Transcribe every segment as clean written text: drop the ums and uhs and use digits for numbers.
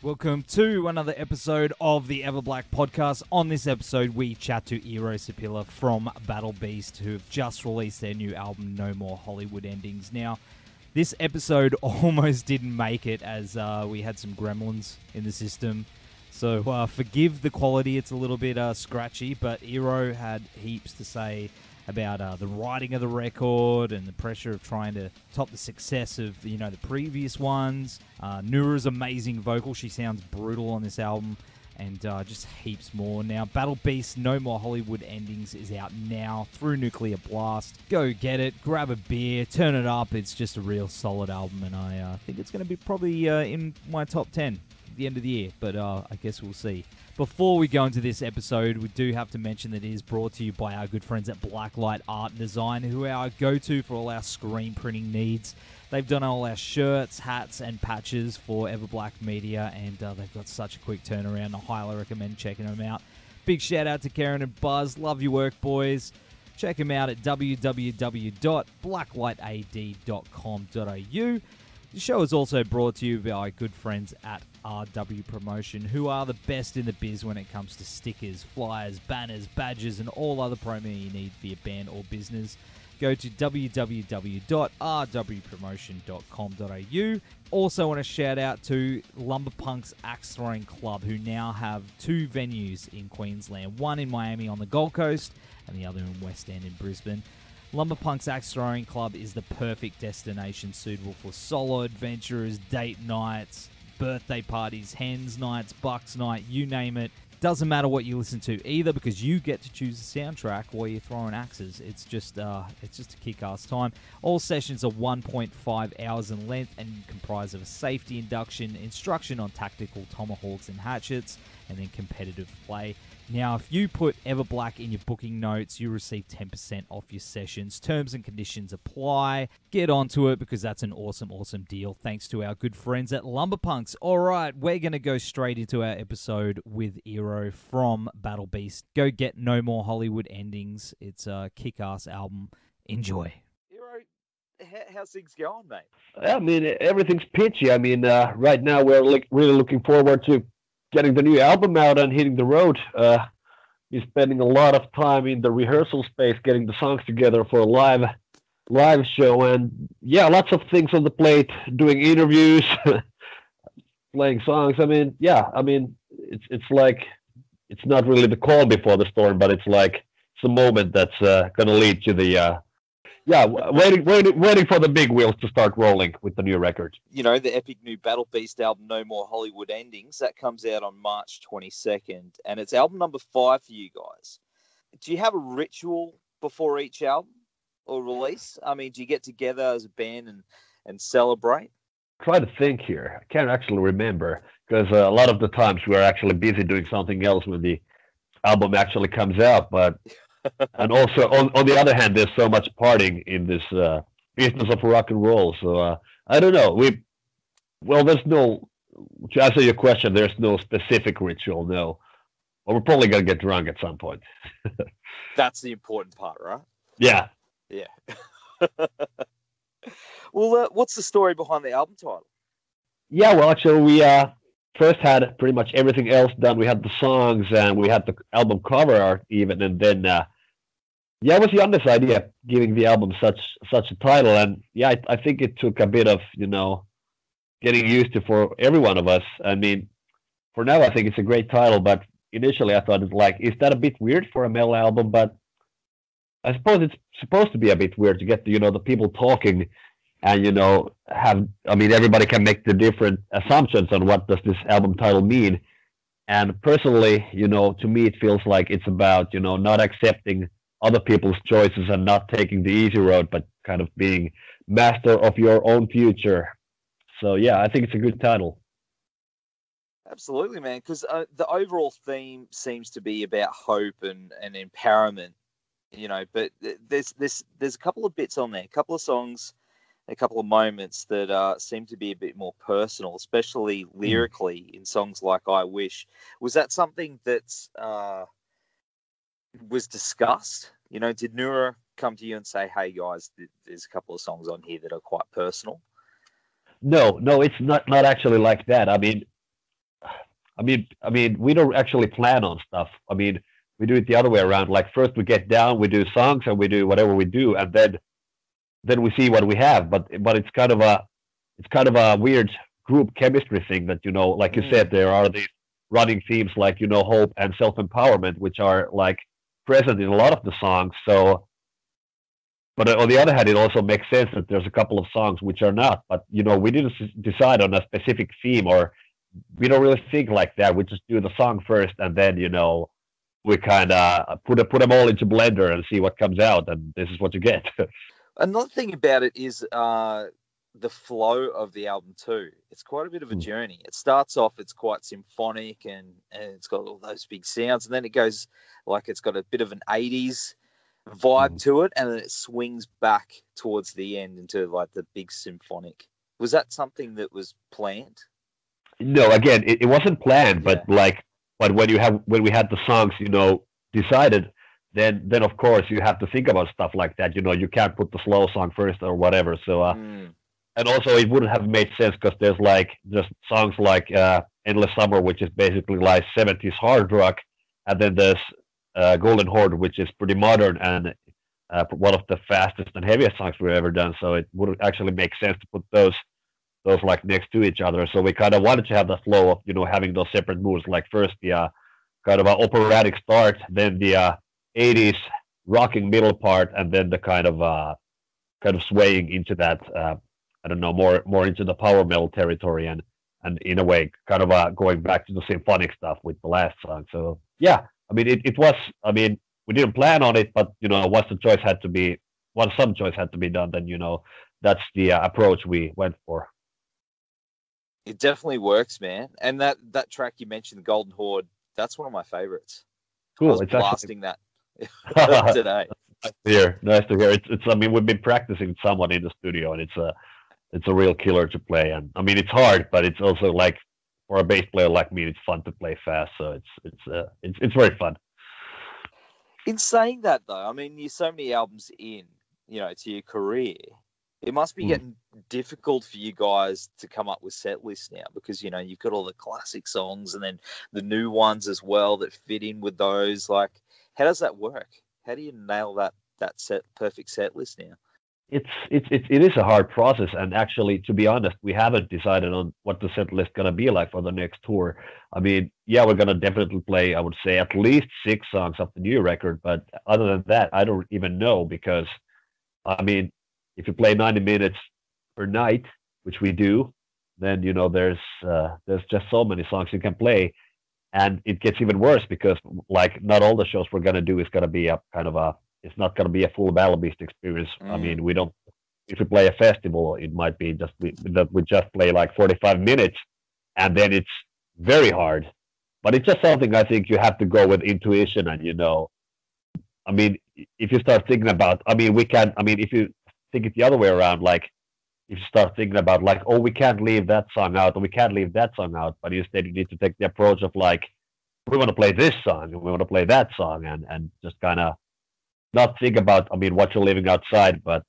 Welcome to another episode of the EVERBLACK Podcast. On this episode, we chat to Eero Sipilä from Battle Beast, who have just released their new album, No More Hollywood Endings. Now, this episode almost didn't make it as we had some gremlins in the system. So forgive the quality, it's a little bit scratchy, but Eero had heaps to say about the writing of the record and the pressure of trying to top the success of, the previous ones. Noura's amazing vocal. She sounds brutal on this album, and just heaps more. Now, Battle Beast No More Hollywood Endings is out now through Nuclear Blast. Go get it, grab a beer, turn it up. It's just a real solid album, and I think it's going to be probably in my top 10 at the end of the year, but I guess we'll see. Before we go into this episode, we do have to mention that it is brought to you by our good friends at Blacklight Art and Design, who are our go-to for all our screen printing needs. They've done all our shirts, hats, and patches for EVERBLACK Media, and they've got such a quick turnaround. I highly recommend checking them out. Big shout out to Karen and Buzz. Love your work, boys. Check them out at www.blacklightad.com.au. The show is also brought to you by our good friends at RW Promotion, who are the best in the biz when it comes to stickers, flyers, banners, badges, and all other promo you need for your band or business. Go to www.rwpromotion.com.au. Also want to shout out to Lumberpunks Axe Throwing Club, who now have two venues in Queensland, one in Miami on the Gold Coast and the other in West End in Brisbane. Lumberpunks Axe Throwing Club is the perfect destination suitable for solo adventurers, date nights, birthday parties, hens nights, bucks night, you name it. Doesn't matter what you listen to either, because you get to choose the soundtrack while you're throwing axes. It's just a kick-ass time. All sessions are 1.5 hours in length and comprise of a safety induction, instruction on tactical tomahawks and hatchets, and then competitive play. Now, if you put EVERBLACK in your booking notes, you receive 10% off your sessions. Terms and conditions apply. Get onto it, because that's an awesome, awesome deal. Thanks to our good friends at Lumberpunks. All right, we're going to go straight into our episode with Eero from Battle Beast. Go get No More Hollywood Endings. It's a kick-ass album. Enjoy. Eero, how's things going, mate? I mean, everything's pitchy. I mean, right now we're really looking forward to getting the new album out and hitting the road. We're spending a lot of time in the rehearsal space getting the songs together for a live show, and yeah, lots of things on the plate, doing interviews, playing songs. I mean, it's like, it's not really the calm before the storm, but it's like it's a moment that's going to lead to the waiting for the big wheels to start rolling with the new record. You know, the epic new Battle Beast album, No More Hollywood Endings, that comes out on March 22nd, and it's album number 5 for you guys. Do you have a ritual before each album or release? I mean, do you get together as a band and celebrate? Try to think here. I can't actually remember, because a lot of the times we're actually busy doing something else when the album actually comes out, but and also, on the other hand, there's so much partying in this business of rock and roll. So I don't know. There's no, to answer your question, there's no specific ritual, no. Well, we're probably going to get drunk at some point. That's the important part, right? Yeah. Yeah. Well, what's the story behind the album title? Yeah, well, actually, we first had pretty much everything else done. We had the songs and we had the album cover art even, and then it was Janne's idea giving the album such a title, and yeah, I think it took a bit of getting used to for every one of us. I mean, for now I think it's a great title, but initially I thought it's like, is that a bit weird for a metal album? But I suppose it's supposed to be a bit weird to get the people talking, and everybody can make the different assumptions on what does this album title mean. And personally, to me it feels like it's about not accepting other people's choices and not taking the easy road, but kind of being master of your own future. So yeah, I think it's a good title. Absolutely, man, because the overall theme seems to be about hope and empowerment, but there's a couple of bits on there, a couple of songs, a couple of moments that seem to be a bit more personal, especially lyrically in songs like I Wish. Was that something that was discussed? Did Noura come to you and say, hey guys, there's a couple of songs on here that are quite personal? No, it's not actually like that. I mean, I mean, we don't actually plan on stuff. I mean, we do it the other way around. Like first we get down, we do songs, and we do whatever we do, and then we see what we have. But it's kind of a weird group chemistry thing that like you said, there are these running themes like hope and self-empowerment, which are like present in a lot of the songs. So, but on the other hand, it also makes sense that there's a couple of songs which are not. But we didn't decide on a specific theme, or we don't really think like that. We just do the song first, and then we kind of put them all into Blender and see what comes out, and this is what you get. Another thing about it is the flow of the album too. It's quite a bit of a journey. It starts off, it's quite symphonic, and it's got all those big sounds, and then it goes like it's got a bit of an 80s vibe to it, and then it swings back towards the end into like the big symphonic. Was that something that was planned? No, again, it wasn't planned, but when we had the songs, decided, then of course you have to think about stuff like that. You can't put the slow song first or whatever. So, and also it wouldn't have made sense because there's just songs like Endless Summer, which is basically like 70s hard rock, and then there's Golden Horde, which is pretty modern and one of the fastest and heaviest songs we've ever done. So it wouldn't actually make sense to put those like next to each other. So we kind of wanted to have the flow of having those separate moves, like first the kind of an operatic start, then the 80s rocking middle part, and then the kind of swaying into that I don't know, more into the power metal territory, and in a way kind of going back to the symphonic stuff with the last song. So yeah, I mean it was, I mean, we didn't plan on it, but once some choice had to be done, then that's the approach we went for. It definitely works, man. And that track you mentioned, the Golden Horde, that's one of my favorites. Cool. I was it's blasting actually... that today. Nice to hear. It's. I mean, we've been practicing somewhat in the studio, and it's a real killer to play. And I mean, it's hard, but it's also like for a bass player like me, it's fun to play fast. So it's very fun. In saying that, though, I mean, you're so many albums in, to your career. It must be getting difficult for you guys to come up with set lists now because, you've got all the classic songs and then the new ones as well that fit in with those. Like, how does that work? How do you nail that perfect set list now? It is a hard process. And actually, to be honest, we haven't decided on what the set list going to be like for the next tour. I mean, yeah, we're going to definitely play, I would say, at least 6 songs of the new record. But other than that, I don't even know because, I mean, if you play 90 minutes per night, which we do, then there's just so many songs you can play, and it gets even worse because like not all the shows we're gonna do is gonna be it's not gonna be a full Battle Beast experience. I mean, we don't. If we play a festival, it might be just that we just play like 45 minutes, and then it's very hard. But it's just something I think you have to go with intuition, and I mean, if you start thinking about, I mean, if you think it the other way around, like if you start thinking about like, oh, we can't leave that song out, or we can't leave that song out, but instead you need to take the approach of like, we want to play this song and we want to play that song, and just kind of not think about, I mean, what you're leaving outside, but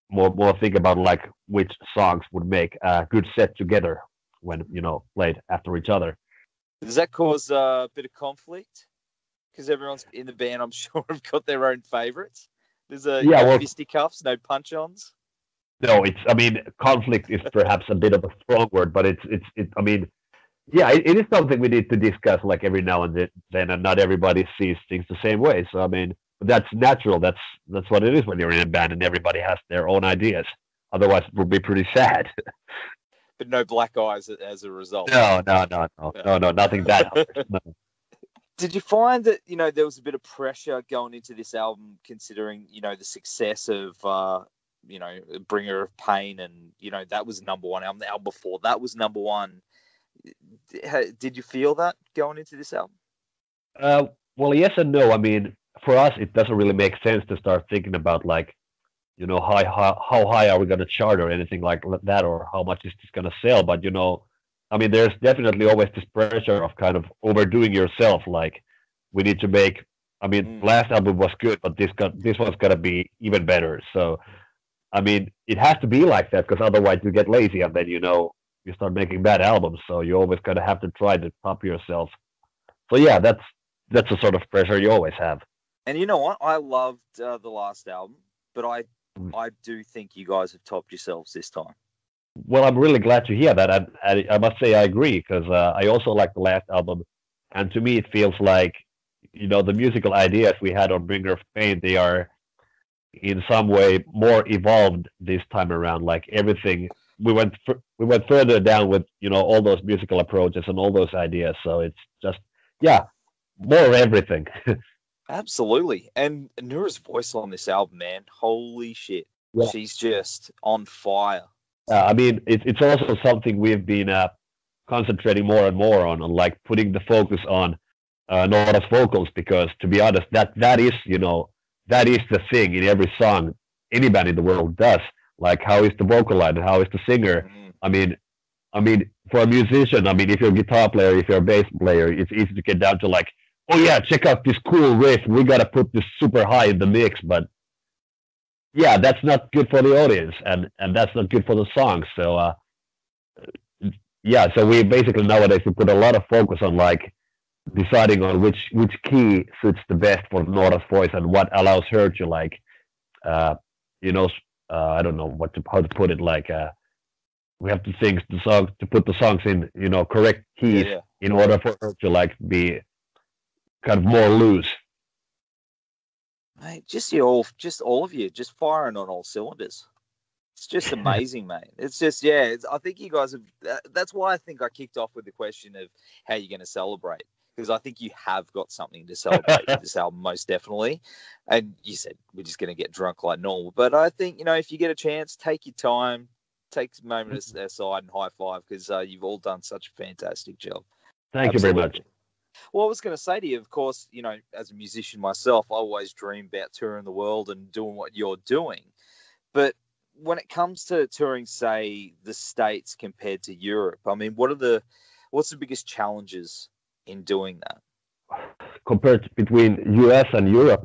more think about like which songs would make a good set together when played after each other. Does that cause a bit of conflict? Because everyone's in the band, I'm sure, have got their own favorites. There's fisticuffs, no punch-ons. No, I mean, conflict is perhaps a bit of a strong word, but it's. I mean, yeah, it is something we need to discuss like every now and then, and not everybody sees things the same way. So I mean, that's natural. That's what it is when you're in a band, and everybody has their own ideas. Otherwise, it would be pretty sad. But no black eyes as a result. No, nothing that. No. Did you find that, there was a bit of pressure going into this album, considering, the success of, Bringer of Pain, and, that was number one album. The album before that was number one. Did you feel that going into this album? Well, yes and no. I mean, for us, it doesn't really make sense to start thinking about like, how high are we going to chart or anything like that, or how much is this going to sell. But, I mean, there's definitely always this pressure of kind of overdoing yourself. Like, we need to make. I mean, last album was good, but this one's gonna be even better. So, I mean, it has to be like that because otherwise you get lazy, and then you start making bad albums. So you always gotta have to try to top yourself. So yeah, that's a sort of pressure you always have. And you know what? I loved the last album, but I do think you guys have topped yourselves this time. Well, I'm really glad to hear that. I must say I agree because I also like the last album, and to me it feels like the musical ideas we had on Bringer of Pain, they are in some way more evolved this time around. Like everything, we went further down with all those musical approaches and all those ideas. So it's just more of everything. Absolutely. And Noura's voice on this album, man, holy shit. Yeah. She's just on fire. I mean, it's also something we've been concentrating more and more on like putting the focus on Nora's vocals, because to be honest, that is the thing in every song any band in the world does. Like, how is the vocal line and how is the singer? Mm-hmm. I mean, for a musician, if you're a guitar player, if you're a bass player, it's easy to get down to like, oh yeah, check out this cool riff. We gotta put this super high in the mix, but yeah, that's not good for the audience, and that's not good for the song. So so we basically nowadays we put a lot of focus on like deciding on which key suits the best for Nora's voice and what allows her to like, I don't know how to put it. Like we have to think to put the songs in correct keys in order for her to like be kind of more loose. Mate, just all of you, just firing on all cylinders. It's just amazing, mate. It's just, I think you guys have. That's why I think I kicked off with the question of how you're going to celebrate, because I think you have got something to celebrate with this album, most definitely. And you said we're just going to get drunk like normal, but I think if you get a chance, take your time, take a moment aside and high five, because you've all done such a fantastic job. Thank you very much. Well, I was going to say to you, of course, as a musician myself, I always dream about touring the world and doing what you're doing. But when it comes to touring, say, the States compared to Europe, what's the biggest challenges in doing that? Compared between US and Europe,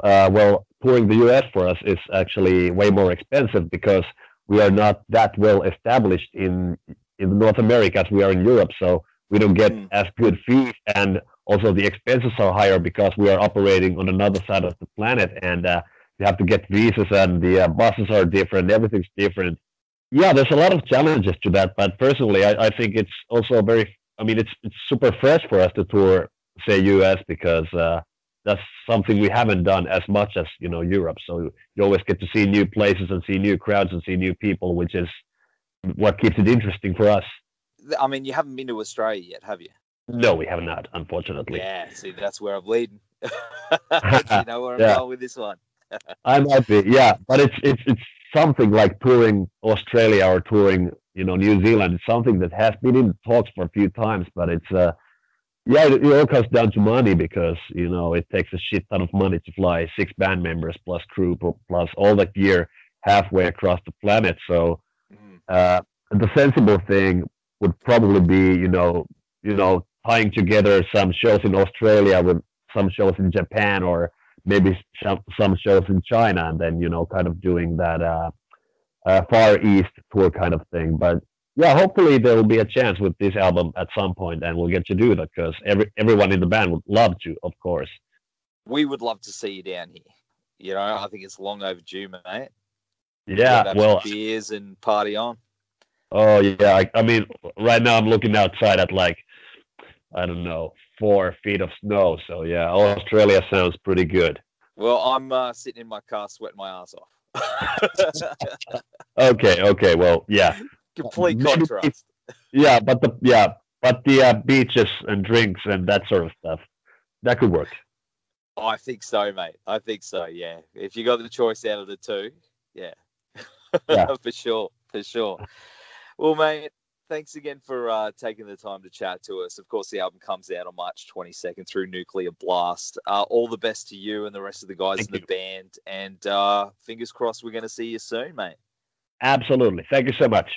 touring the US for us is actually way more expensive because we are not that well established in North America as we are in Europe. So we don't get as good fees, and also the expenses are higher because we are operating on another side of the planet, and you have to get visas, and the buses are different. Everything's different. Yeah, there's a lot of challenges to that, but personally, I think it's also it's super fresh for us to tour, say, US, because that's something we haven't done as much as, Europe. So you always get to see new places and see new crowds and see new people, which is what keeps it interesting for us. You haven't been to Australia yet, have you? No, we have not, unfortunately. Yeah, see, that's where I'm leading. You know where I'm going with this one. I might be, but it's something like touring Australia or touring, New Zealand. It's something that has been in talks for a few times, but it's it all comes down to money, because it takes a shit ton of money to fly 6 band members plus crew plus all that gear halfway across the planet. So the sensible thing would probably be tying together some shows in Australia with some shows in Japan, or maybe some shows in China, and then kind of doing that Far East tour kind of thing. But hopefully there will be a chance with this album at some point, and we'll get to do that, because everyone in the band would love to, of course. We would love to see you down here. I think it's long overdue, mate. Yeah, well, beers and party on. Oh yeah, right now I'm looking outside at like, I don't know, 4 feet of snow. So yeah, Australia sounds pretty good. Well, I'm sitting in my car sweating my ass off. Okay. Well, yeah. Complete contrast. But the beaches and drinks and that sort of stuff, that could work. I think so, mate. I think so. Yeah. If you got the choice out of the two, yeah. For sure. Well, mate, thanks again for taking the time to chat to us. Of course, the album comes out on March 22nd through Nuclear Blast. All the best to you and the rest of the guys in the band. And fingers crossed we're going to see you soon, mate. Absolutely. Thank you so much.